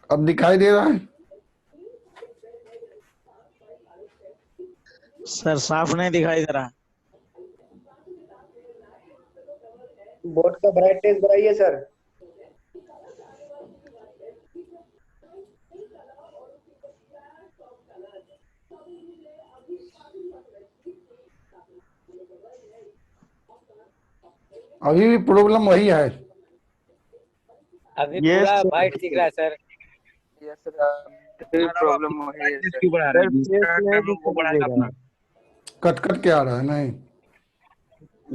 अब दिखाई दे रहा है? सर साफ नहीं दिखाई दे रहा। बोर्ड का ब्राइटनेस बढ़ाइए सर। अभी भी प्रॉब्लम वही है? अभी यस पूरा सर। वाइट दिख रहा है सर। यस सर, अभी प्रॉब्लम वही है सर। क्यों बढ़ा सर रहे हैं? फेस नहीं वो दिखाई बढ़ाएगा दे अपना। रहा। कट कट के आ रहा है? नहीं।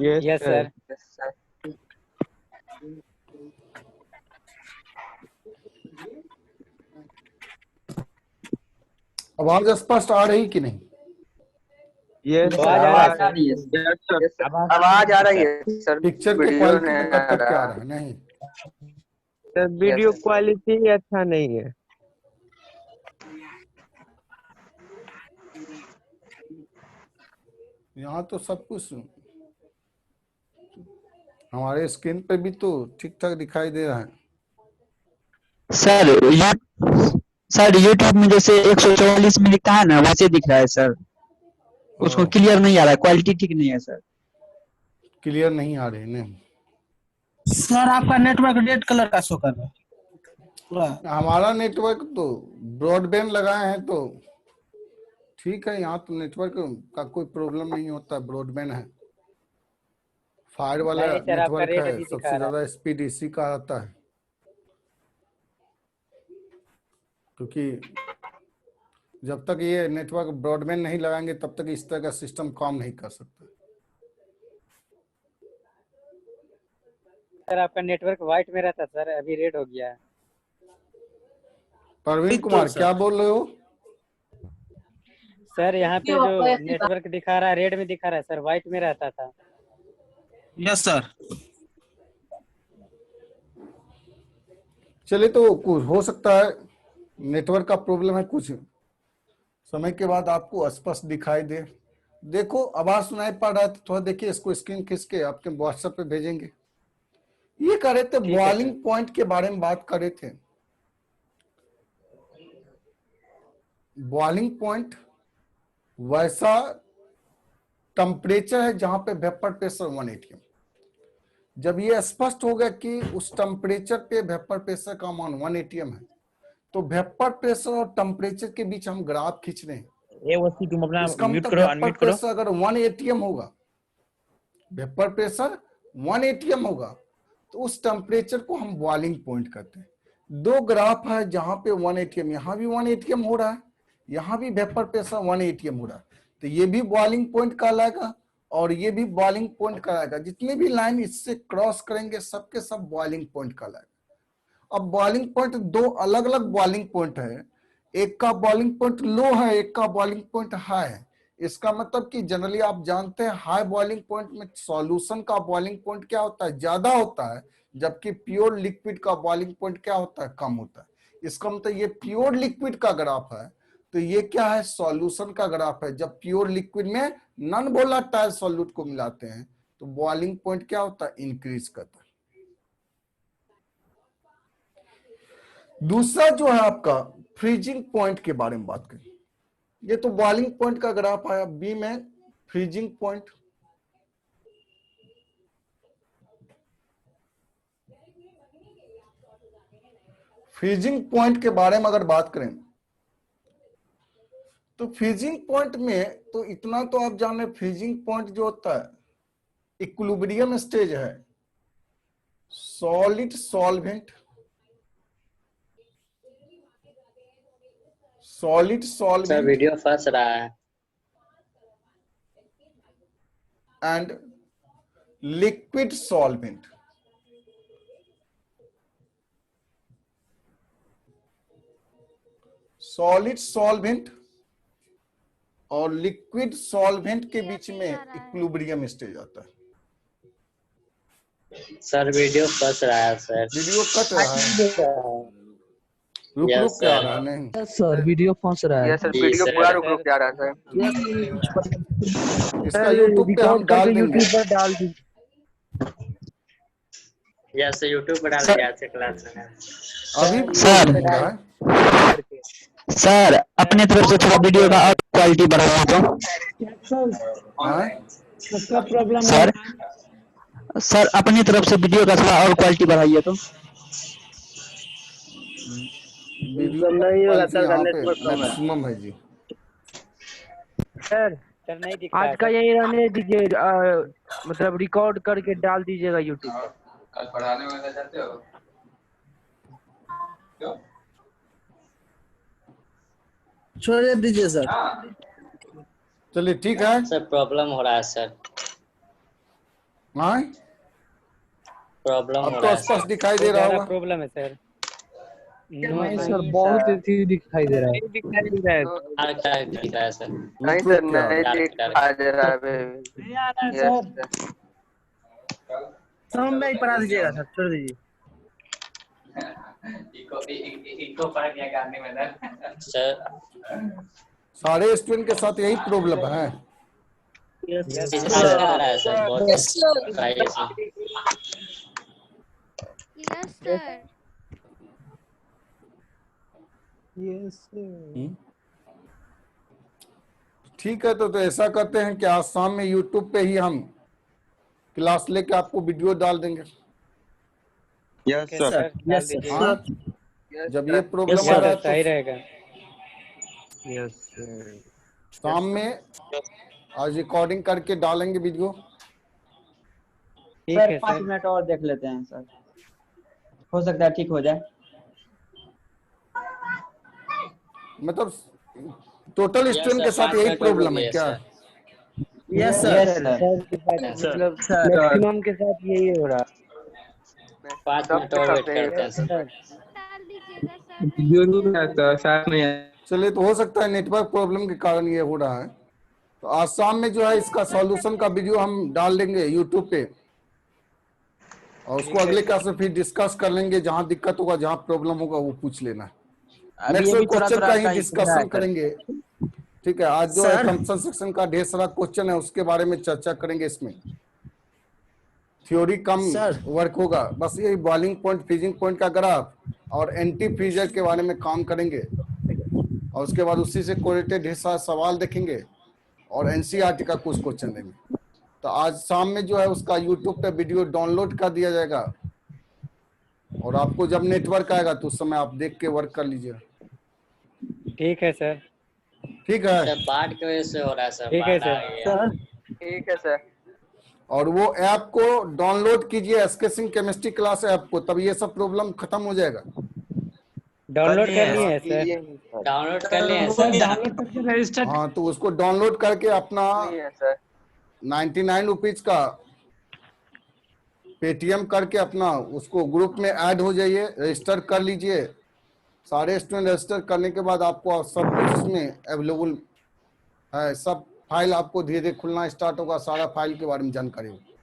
Yes yes sir. Sir. Yes sir. आवाज स्पष्ट आ रही कि नहीं? यस सर आवाज आ रहा है आवाज आ सर। रही है sir. Yes sir. Yes sir, आवाज आ रही है सर। पिक्चर के वीडियो क्वालिटी में नहीं कट आ कट के आ रहा। रहा है? नहीं। Sir yes video sir. Quality अच्छा नहीं है। यहाँ तो सब कुछ हमारे स्क्रीन पे भी तो ठीक ठाक दिखाई दे रहा है। सर सर यूट्यूब में जैसे 144 में लिखता है ना वैसे दिख रहा है सर। उसको क्लियर नहीं आ रहा है, क्वालिटी ठीक नहीं है सर। क्लियर नहीं आ रही? नहीं। सर आपका नेटवर्क रेड कलर का शो कर रहा है पूरा। हमारा नेटवर्क तो ब्रॉडबैंड लगाए हैं तो ठीक है। यहाँ तो नेटवर्क का कोई प्रॉब्लम नहीं होता, ब्रॉडबैंड है, फायर वाला नहीं सर, आपका नेटवर्क रेड है, भी दिखा सबसे रहा है। ज्यादा स्पीड इसी का आता है। क्योंकि जब तक ये नेटवर्क ब्रॉडबैंड नहीं लगाएंगे तब तक इस तरह का सिस्टम काम नहीं कर सकता। सर आपका नेटवर्क व्हाइट में रहता सर, अभी रेड हो गया है। परवीन कुमार क्या बोल रहे हो? सर यहाँ पे जो नेटवर्क दिखा रहा है रेड में दिखा रहा है सर, व्हाइट में रहता था। Yes sir. चलिए, तो कुछ हो सकता है नेटवर्क का प्रॉब्लम है, कुछ समय के बाद आपको स्पष्ट दिखाई दे। देखो आवाज सुनाई पड़ रहा है तो थोड़ा देखिए, इसको स्क्रीन खींच के आपके व्हाट्सएप पे भेजेंगे। ये कर रहे थे ठीक है बॉइलिंग सर। पॉइंट के बारे में बात कर रहे थे। बॉइलिंग पॉइंट वैसा टेम्परेचर है जहां पे वेपर प्रेशर 180 है। जब ये स्पष्ट हो गया कि उस टेम्परेचर पे वेपर प्रेशर का मान 180 है, तो वेपर प्रेशर और टेम्परेचर के बीच हम ग्राफ खींच रहे हैं। ये वस्तु तुम अपना इसका म्यूट मतलब करो, वेपर अनम्यूट करो। प्रेशर अगर 180 होगा, वेपर प्रेशर 180 होगा, तो उस टेम्परेचर को हम बॉइलिंग पॉइंट कहते हैं। दो ग्राफ है जहां पे 180 यहाँ भी 180 हो रहा है, यहाँ भी वेपर प्रेशर 180 हो रहा है, तो ये भी बॉइलिंग पॉइंट कहलाएगा और ये भी बॉइलिंग पॉइंट कहलाएगा। जितने भी लाइन इससे क्रॉस करेंगे सबके सब बॉइलिंग पॉइंट कहलाएगा। अब बॉइलिंग पॉइंट दो अलग अलग बॉइलिंग पॉइंट है, एक का बॉइलिंग पॉइंट लो है, एक का बॉइलिंग पॉइंट हाई है। इसका मतलब कि जनरली आप जानते हैं हाई बॉइलिंग पॉइंट में सॉल्यूशन का बॉइलिंग पॉइंट क्या होता है, ज्यादा होता है, जबकि प्योर लिक्विड का बॉइलिंग पॉइंट क्या होता है, कम होता है। इसका मतलब ये प्योर लिक्विड का ग्राफ है, तो ये क्या है, सॉल्यूशन का ग्राफ है। जब प्योर लिक्विड में नॉन वोलेटाइल सॉल्यूट को मिलाते हैं तो बॉइलिंग पॉइंट क्या होता है, इंक्रीज करता है। दूसरा जो है आपका फ्रीजिंग पॉइंट के बारे में बात करें। ये तो बॉइलिंग पॉइंट का ग्राफ आया, बी में फ्रीजिंग पॉइंट। फ्रीजिंग पॉइंट के बारे में अगर बात करें तो फ्रीजिंग पॉइंट में तो इतना तो आप जान रहे, फ्रीजिंग पॉइंट जो होता है इक्विलिब्रियम स्टेज है, solid solvent, solid sir solvent video फंस रहा है। And liquid solvent. Solid solvent और लिक्विड सॉल्वेंट के बीच में इक्विलिब्रियम स्टेज आता है। सर वीडियो फंस रहा है सर। वीडियो कट रहा है, रुक यस रुक के आ सर। रहा है? नहीं सर वीडियो फंस रहा है। यस सर, जी वीडियो सर। पूरा रुक रुक के आ रहा है सर। इसका सर यूट्यूब पे हम रिकॉर्ड डाल करके देंगे। यूट्यूब पर डाल दीजिए। जैसे यूट्यूब पर डाल सर- दिया से क्लास में। अभी सर। प्रॉब्लम हो रहा है। सर अपने तरफ से थोड़ा वीडियो का और क्वालिटी बढ़ाइए तो। हाँ? सर सर अपनी तरफ से वीडियो का थोड़ा और क्वालिटी बढ़ाइए तो। वीडियो का नहीं होगा क्वालिटी सर, यहाँ पे नेटवर्क कम है। मैक्सिमम है जी। सर सर नहीं दिख रहा आज है का सर। यही रहने दीजिए, मतलब रिकॉर्ड करके डाल दीजिएगा यूट्यूब पर। कल पढ़ाने वाला जाते हो क्यों? छोड़ दीजिए सर। चलिए ठीक है। सर प्रॉब्लम हो रहा है सर, हाँ प्रॉब्लम अब हो तो रहा है स्पष्ट सर। दिखाई दे बहुत रहा ज्यादा होगा। प्रॉब्लम है सर। नहीं सर सर, बहुत ही दिखाई दे रहा है, दिखाई दे रहा है। क्या क्या दिख रहा है सर? नहीं नेटवर्क सर, क्या नहीं डार्क दिखाई दे रहा है अभी। नहीं आ रहा है यस सर। सर। शाम में ही पढ़ा दीजिएगा सर, छोड़ दीजिए। इको पढ़ गया गाने में ना। सर सारे स्टूडेंट के साथ यही प्रॉब्लम है। आज का आ रहा है सर, बहुत दिखाई सर। Yes, sir. ठीक है तो ऐसा करते हैं कि आज शाम में यूट्यूब पे ही हम क्लास लेके आपको वीडियो डाल देंगे। ओके सर, डाल दीजिए। हाँ जब ये प्रॉब्लम आ सर रहा है सही तो रहेगा। शाम में आज रिकॉर्डिंग करके डालेंगे वीडियो। ठीक है 5 सर। मिनट और देख लेते हैं सर, हो सकता है ठीक हो जाए। मतलब टोटल Yes, स्टूडेंट sir, के साथ 5 यही मिनट प्रॉब्लम है yes, क्या? sir। Yes sir. Yes sir. मतलब सर मैक्सिमम के साथ यही हो रहा है। 5 मिनट और वेट करते हैं सर। डाल दीजिएगा सर, नहीं चलिए तो हो सकता है नेटवर्क प्रॉब्लम के कारण ये हो रहा है। तो आज शाम में जो है इसका सॉल्यूशन का वीडियो हम डाल देंगे यूट्यूब पे और उसको अगले क्लास में फिर डिस्कस कर लेंगे। जहां दिक्कत होगा, जहां प्रॉब्लम होगा वो पूछ लेना। अभी नेक्स्ट अभी थोड़ा क्वेश्चन थोड़ा का ही सही डिस्कशन है। करेंगे। ठीक है, आज जो है सर। फंक्शन सेक्शन का ढेर सारा क्वेश्चन है, उसके बारे में चर्चा करेंगे। इसमें थ्योरी कम सर। वर्क होगा, बस ये बॉइलिंग पॉइंट, फ्रीजिंग पॉइंट का ग्राफ और एंटी फ्रीजर के बारे में काम करेंगे और उसके बाद उसी से कोरिलेटेड ढेर सारा सवाल देखेंगे और एनसीईआरटी का कुछ क्वेश्चन देंगे। तो आज शाम में जो है उसका यूट्यूब पे वीडियो डाउनलोड कर दिया जाएगा और आपको जब नेटवर्क आएगा तो उस समय आप देख के वर्क कर लीजिएगा। ठीक है सर। ठीक है। सर बाढ़ की वजह से हो रहा है सर, ठीक है बाढ़ आ सर। गई है। ठीक है सर। और वो ऐप को डाउनलोड कीजिए, SK Singh chemistry class app को, तब ये सब प्रॉब्लम खत्म हो जाएगा। डाउनलोड कर लिए हैं सर। डाउनलोड कर लिए हैं सर। हाँ तो उसको डाउनलोड करके अपना नहीं है सर। 99 रुपीज का पेटीएम करके अपना उसको ग्रुप में ऐड हो जाइए, रजिस्टर कर लीजिए। सारे स्टूडेंट रजिस्टर करने के बाद आपको सब कुछ इसमें अवेलेबल है। सब फाइल आपको धीरे धीरे खुलना स्टार्ट होगा, सारा फाइल के बारे में जानकारी होगी।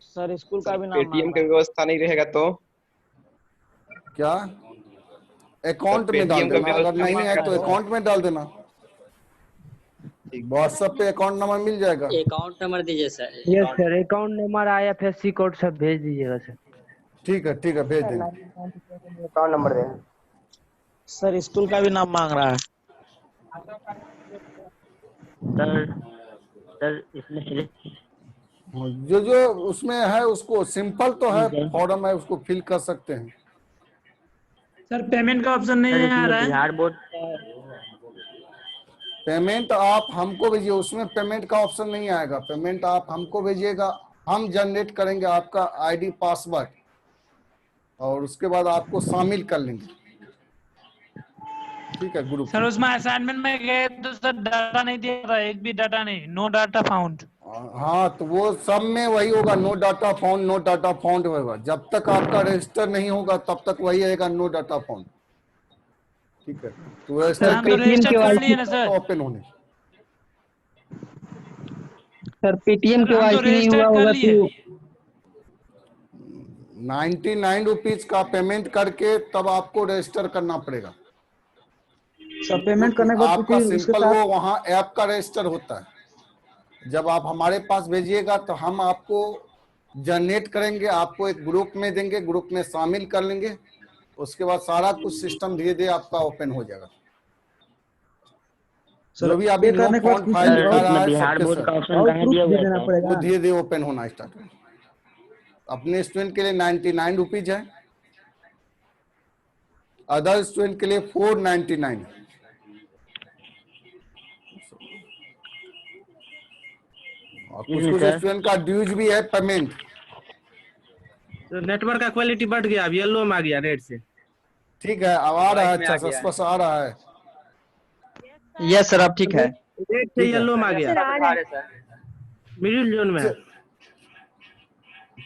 सर स्कूल का भी नाम पेटीएम की व्यवस्था नहीं रहेगा तो क्या अकाउंट में डाल पेटीएम का देना, अगर व्यवस्था नहीं है तो अकाउंट में डाल देना। व्हाट्सएप पे अकाउंट नंबर मिल जाएगा। अकाउंट नंबर दीजिए sir. Yes sir, account number, IFSC code सब भेज दीजिएगा सर। ठीक है भेज देंगे। अकाउंट नंबर दे। सर स्कूल का भी नाम मांग रहा है। सर इसमें जो जो उसमें है उसको सिंपल तो है, फॉर्म है, उसको फिल कर सकते हैं। सर पेमेंट का ऑप्शन नहीं आ रहा है। बिहार बोर्ड पेमेंट आप हमको भेजिए, उसमें पेमेंट का ऑप्शन नहीं आएगा। पेमेंट आप हमको भेजिएगा, हम जनरेट करेंगे आपका आईडी पासवर्ड और उसके बाद आपको शामिल कर लेंगे। ठीक है ग्रुप। सर उसमें असाइनमेंट में गए तो सर डाटा नहीं दिया था, एक भी डाटा नहीं, नो डाटा फाउंड। हाँ तो वो सब में वही होगा, no data found, no data found होगा। जब तक आपका रजिस्टर नहीं होगा तब तक वही आएगा, नो डाटा फाउंड। ठीक है, तो रजिस्टर कर लिए ना सर। ओपन होने सर पेटीएम के हम तो रजिस्टर कर लिए। 99 रुपीज का पेमेंट करके तब आपको रजिस्टर करना पड़ेगा। सर पेमेंट करने के बाद आपका फिर उसके सिंपल साथ वो वहाँ ऐप का रजिस्टर होता है। जब आप हमारे पास भेजिएगा तो हम आपको जनरेट करेंगे, आपको एक ग्रुप में देंगे, ग्रुप में शामिल कर लेंगे, उसके बाद सारा कुछ सिस्टम धीरे धीरे आपका ओपन हो जाएगा। जो भी अभी नो फाउंड फाइल दिखा रहा है हार्ड सबके बोर्ड का सब ऑप्शन कहाँ दिया हुआ है सर? वो धीरे धीरे ओपन होना स्टार्ट हो। अपने स्टूडेंट के लिए 99 रुपीज है, अदर स्टूडेंट के लिए 499 है। और कुछ स्टूडेंट का ड्यूज भी है पेमेंट। तो नेटवर्क का क्वालिटी बढ़ गया, अब येलो में आ गया रेड से। ठीक है, अब आ रहा है, अच्छा सा स्पष्ट आ रहा है। यस सर, अब ठीक है। रेड से येलो में आ गया, मिडिल जोन में है।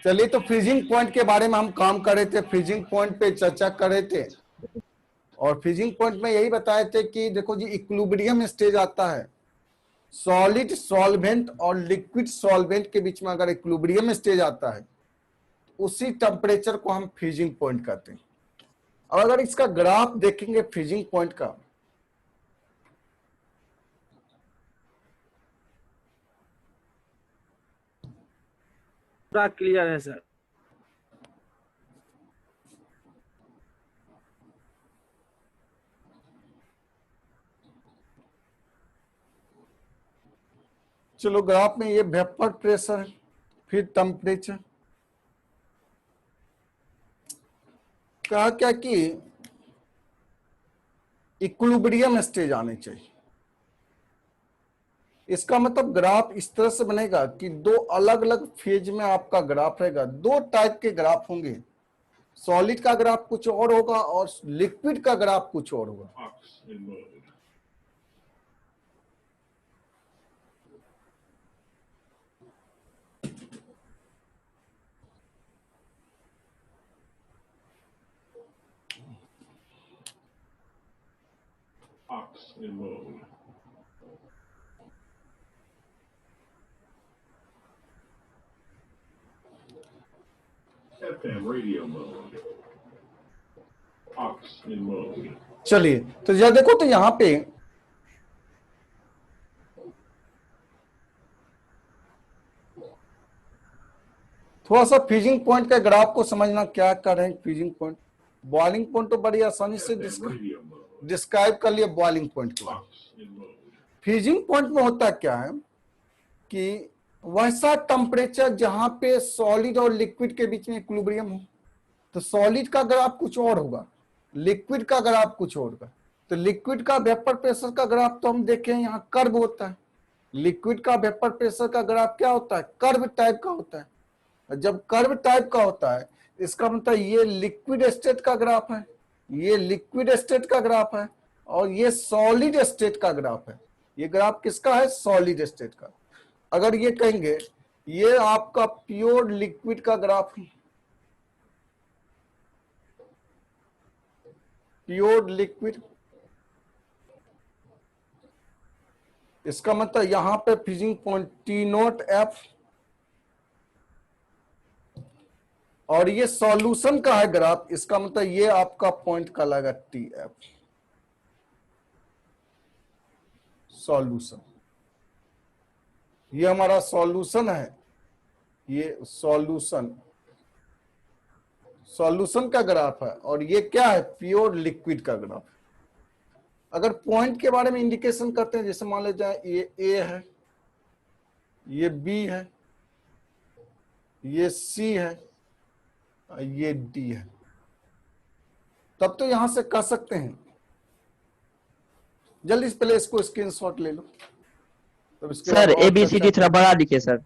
चलिए, तो फ्रीजिंग पॉइंट के बारे में हम काम कर रहे थे, फ्रीजिंग पॉइंट पे चर्चा कर रहे थे, और फ्रीजिंग पॉइंट में यही बताए थे कि देखो जी, इक्विलिब्रियम स्टेज आता है, सॉलिड सॉल्वेंट और लिक्विड सॉल्वेंट के बीच में अगर इक्विलिब्रियम स्टेज आता है, उसी टेम्परेचर को हम फ्रीजिंग पॉइंट कहते हैं। और अगर इसका ग्राफ देखेंगे फ्रीजिंग पॉइंट का, पूरा क्लियर है सर। चलो, ग्राफ में ये वेपर प्रेशर है, फिर टेम्परेचर। कहा क्या कि इक्विलिब्रियम स्टेज आने चाहिए। इसका मतलब ग्राफ इस तरह से बनेगा कि दो अलग अलग फेज में आपका ग्राफ रहेगा। दो टाइप के ग्राफ होंगे, सॉलिड का ग्राफ कुछ और होगा और लिक्विड का ग्राफ कुछ और होगा। चलिए, तो जरा देखो, तो यहां पे थोड़ा सा फ्रीजिंग पॉइंट का ग्राफ को समझना, क्या कर रहे हैं फ्रीजिंग पॉइंट। बॉइलिंग पॉइंट तो बड़ी आसानी से डिस्क्राइब कर लिया बॉइलिंग पॉइंट के बाद। फ्रीजिंग पॉइंट में होता क्या है कि वैसा टेम्परेचर जहां पे सॉलिड और लिक्विड के बीच में इक्विलिब्रियम हो। तो सॉलिड का ग्राफ कुछ और होगा, लिक्विड का ग्राफ कुछ और होगा। तो लिक्विड का वेपर प्रेशर का ग्राफ तो हम देखें यहाँ कर्व होता है। लिक्विड का वेपर प्रेशर का ग्राफ क्या होता है, कर्व टाइप का होता है। जब कर्व टाइप का होता है, इसका मतलब ये लिक्विड स्टेट का ग्राफ है, ये लिक्विड स्टेट का ग्राफ है, और ये सॉलिड स्टेट का ग्राफ है। ये ग्राफ किसका है, सॉलिड स्टेट का। अगर ये कहेंगे ये आपका प्योर लिक्विड का ग्राफ है, प्योर लिक्विड, इसका मतलब यहां पे फ्रीजिंग पॉइंट T0F, और ये सॉल्यूशन का है ग्राफ, इसका मतलब ये आपका पॉइंट का लगा TF, सॉल्यूशन। ये हमारा सॉल्यूशन है, ये सॉल्यूशन का ग्राफ है, और ये क्या है, प्योर लिक्विड का ग्राफ। अगर पॉइंट के बारे में इंडिकेशन करते हैं, जैसे मान लीजिए ये A है, ये B है, ये C है, ये D है, तब तो यहां से कर सकते हैं। जल्दी से पहले इसको स्क्रीनशॉट ले लो। सर ABCD थोड़ा बड़ा लिखे सर।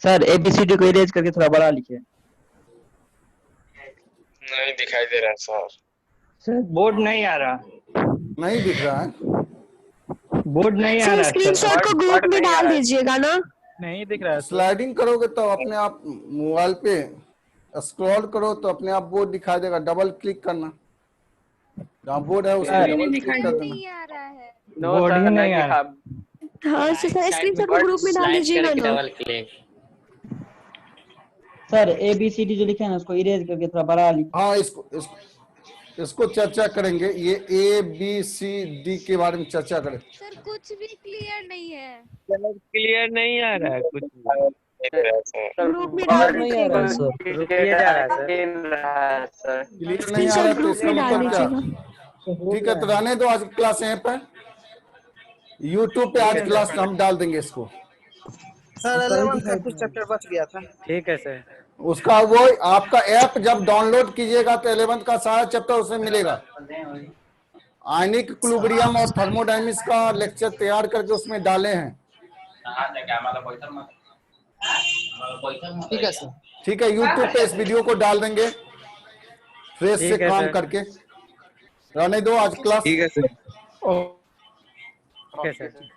सर ABCD को इरेज करके थोड़ा बड़ा लिखे। नहीं दिखाई दे रहा है सर। सर बोर्ड नहीं आ रहा, नहीं दिख रहा है, बोर्ड नहीं आ रहा। स्क्रीनशॉट को ग्रुप में डाल दीजिएगा ना। नहीं दिख रहा है। स्लाइडिंग करोगे तो अपने आप मोबाइल पे स्क्रॉल करो तो अपने आप बोर्ड दिखाई देगा। डबल क्लिक करना, जहाँ बोर्ड है उसमें डबल क्लिक कर देना। नहीं आ रहा है। बोर्ड ही नहीं आ रहा। हाँ सर, स्क्रीनशॉट को ग्रुप में डाल दीजिएगा ना। Double click. सर ABCD जो लिखे हैं ना, उसको इरेज करके थोड़ा बड़ा लिखे। हाँ, इसको चर्चा करेंगे। ये ABCD के बारे में चर्चा करें। सर कुछ भी क्लियर नहीं है। क्लियर नहीं आ रहा है कुछ। ग्रुप में डाल दीजिएगा। रुकिए जा रहा है सर। सर क्लियर नहीं आ रहा तो ग्रुप इसका में डाल मतलब क्या? दीजिएगा। ठीक है, तो रहने दो आज की क्लास यहीं पर। यूट्यूब पे आज क्लास हम डाल देंगे इसको। सर 11 का कुछ चैप्टर बच गया था। ठीक है सर। उसका वो आपका ऐप जब डाउनलोड कीजिएगा तो 11th का सारा चैप्टर उसमें मिलेगा। आयनिक इक्विलिब्रियम और थर्मोडायनेमिक्स का लेक्चर तैयार करके उसमें डाले हैं। ठीक है सर। ठीक है, यूट्यूब पे इस वीडियो को डाल देंगे फ्रेश से ठीक है काम सर। करके। रहने दो आज क्लास। ठीक है सर। Okay sir.